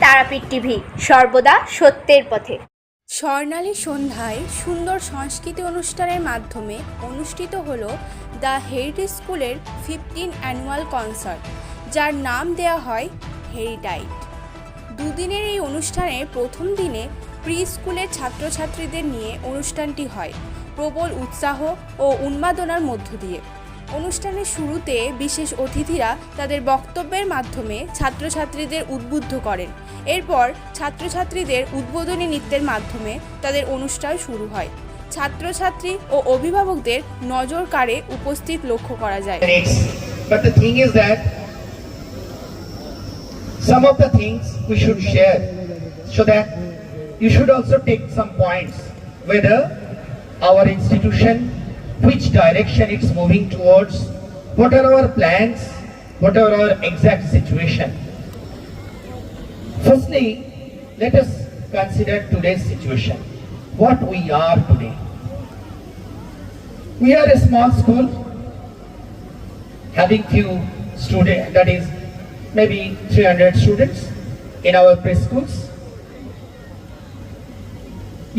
Tarapith TV, সর্বদা সত্যের পথে। স্বর্ণালী সন্ধ্যায় সুন্দর সংস্কৃতি অনুষ্ঠানের মাধ্যমে অনুষ্ঠিত হলো দ্য হেরিটেজ স্কুলের 15 অ্যানুয়াল কনসার্ট, যার নাম দেওয়া হয় হেরিটাইট। দুদিনের এই অনুষ্ঠানের প্রথম দিনে প্রি স্কুলের ছাত্রছাত্রীদের নিয়ে অনুষ্ঠানটি হয় প্রবল উৎসাহ ও উন্মাদনার মধ্য দিয়ে। অনুষ্ঠানের শুরুতে বিশেষ অতিথিরা তাদের বক্তব্যের মাধ্যমে ছাত্রছাত্রীদের উদ্বুদ্ধ করেন। এরপর ছাত্রছাত্রীদের উদ্বোধনী নৃত্যের মাধ্যমে তাদের অনুষ্ঠান শুরু হয়। ছাত্রছাত্রী ও অভিভাবকদের নজর কাড়ে উপস্থিত লক্ষ্য করা যায়। But the thing is that some of the things we should share so that you should also take some points whether our institution, which direction it's moving towards, what are our plans, what are our exact situation. Firstly, let us consider today's situation, what we are today. We are a small school having few students, that is maybe 300 students in our preschools.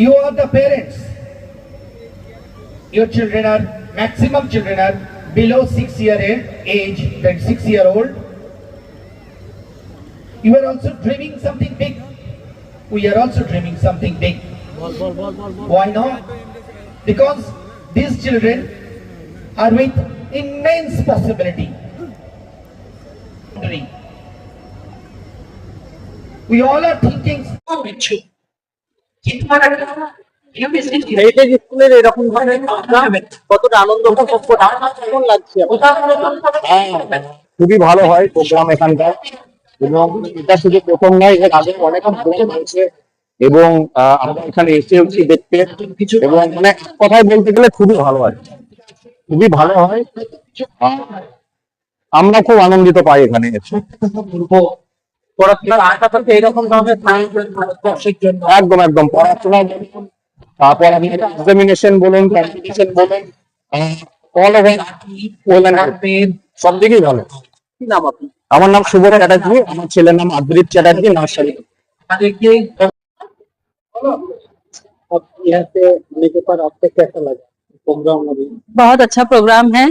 You are the parents. Your children are, maximum children are below 6-year age, that 6-year-old. You are also dreaming something big. We are also dreaming something big. Why not? Because these children are with immense possibility. We all are thinking heritage স্কুলের এরকম ধরনের কতটা আনন্দ উপভোগ কেমন লাগছে? খুবই ভালো হয় প্রোগ্রাম এখানকার, এবং এটা শুধু প্রথম নয়, এর আগে অনেক প্রোগ্রাম হয়েছে এবং আমরা এখানে এসেছি দেখতে, এবং মানে কথায় বলতে গেলে খুবই ভালো হয়, খুবই ভালো হয়। আমরা খুব আনন্দিত পাই এখানে এসে। একদম একদম পড়াশোনা বলুন, তারপর আমি এক্সামিনেশন বলুন, কম্পিটিশন বলুন, অল ওভার সব দিকেই ভালো। কি নাম আপনি? আমার নাম শুভ চ্যাটার্জি, আমার ছেলের নাম আদ্রিত চ্যাটার্জি, নার্সারি। बहुत अच्छा प्रोग्राम है।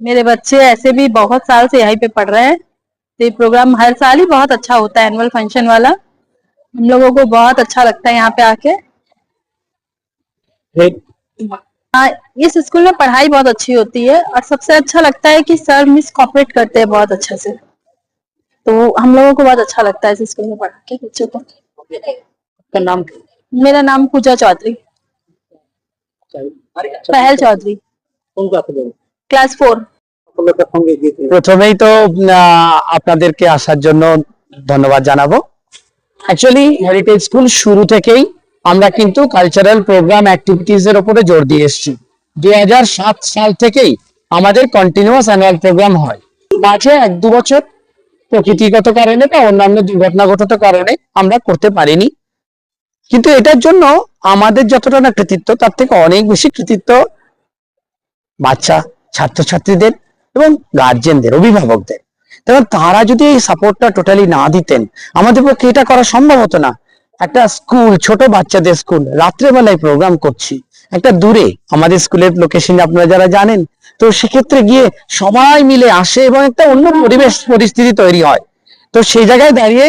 मेरे बच्चे ऐसे भी बहुत साल से यहीं पे पढ़ रहे हैं, तो ये प्रोग्राम हर साल ही बहुत अच्छा होता है, एनुअल फंक्शन वाला। हम लोगों को बहुत अच्छा लगता है यहाँ पे आके। हाँ, इस स्कूल में पढ़ाई बहुत अच्छी होती है और सबसे अच्छा लगता है कि सर मिस कोऑपरेट करते हैं बहुत अच्छे से, तो हम लोगों को बहुत अच्छा लगता है इस स्कूल में पढ़ के बच्चों को। नाम? मेरा नाम पूजा चौधरी, पहल चौधरी, ক্লাস 4। প্রথমেই তো আপনাদেরকে আসার জন্য ধন্যবাদ জানাবো। অ্যাকচুয়ালি হেরিটেজ স্কুল শুরু থেকেই আমরা কিন্তু কালচারাল প্রোগ্রাম অ্যাক্টিভিটিজ এর উপরে জোর দিয়ে এসেছি। 2007 সাল থেকেই আমাদের কন্টিনিউয়াস অ্যানুয়াল প্রোগ্রাম হয়। মাঝে 1-2 বছর প্রকৃতিগত কারণে বা অন্যান্য দুর্ঘটনাগত কারণে আমরা করতে পারিনি, কিন্তু এটার জন্য আমাদের যতটা না কৃতিত্ব, তার থেকে অনেক বেশি কৃতিত্ব বাচ্চা ছাত্রছাত্রীদের এবং গার্জেনদের, অভিভাবকদের। কারণ তারা যদি এই সাপোর্টটা টোটালি না দিতেন, আমাদের পক্ষে এটা করা সম্ভব হতো না। একটা স্কুল, ছোট বাচ্চাদের স্কুল, রাত্রেবেলায় প্রোগ্রাম করছি একটা দূরে, আমাদের স্কুলের লোকেশন আপনারা যারা জানেন, তো সেক্ষেত্রে গিয়ে সবাই মিলে আসে এবং একটা অন্য পরিবেশ পরিস্থিতি তৈরি হয়। তো সেই জায়গায় দাঁড়িয়ে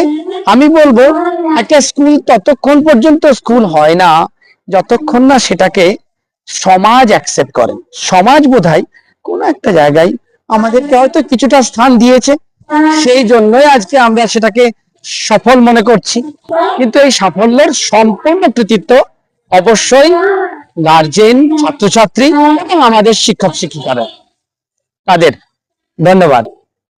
আমি বলবো, একটা স্কুল ততক্ষণ পর্যন্ত স্কুল হয় না যতক্ষণ না সেটাকে সমাজ অ্যাকসেপ্ট করেন। সমাজ বোধহয় কোন একটা জায়গায় আমাদেরকে হয়তো কিছুটা স্থান দিয়েছে, সেই জন্যই আজকে আমরা সেটাকে সফল মনে করছি। কিন্তু এই সাফল্যের সম্পূর্ণ কৃতিত্ব অবশ্যই গার্জেন, ছাত্রছাত্রী এবং আমাদের শিক্ষক শিক্ষিকারা, তাদের ধন্যবাদ।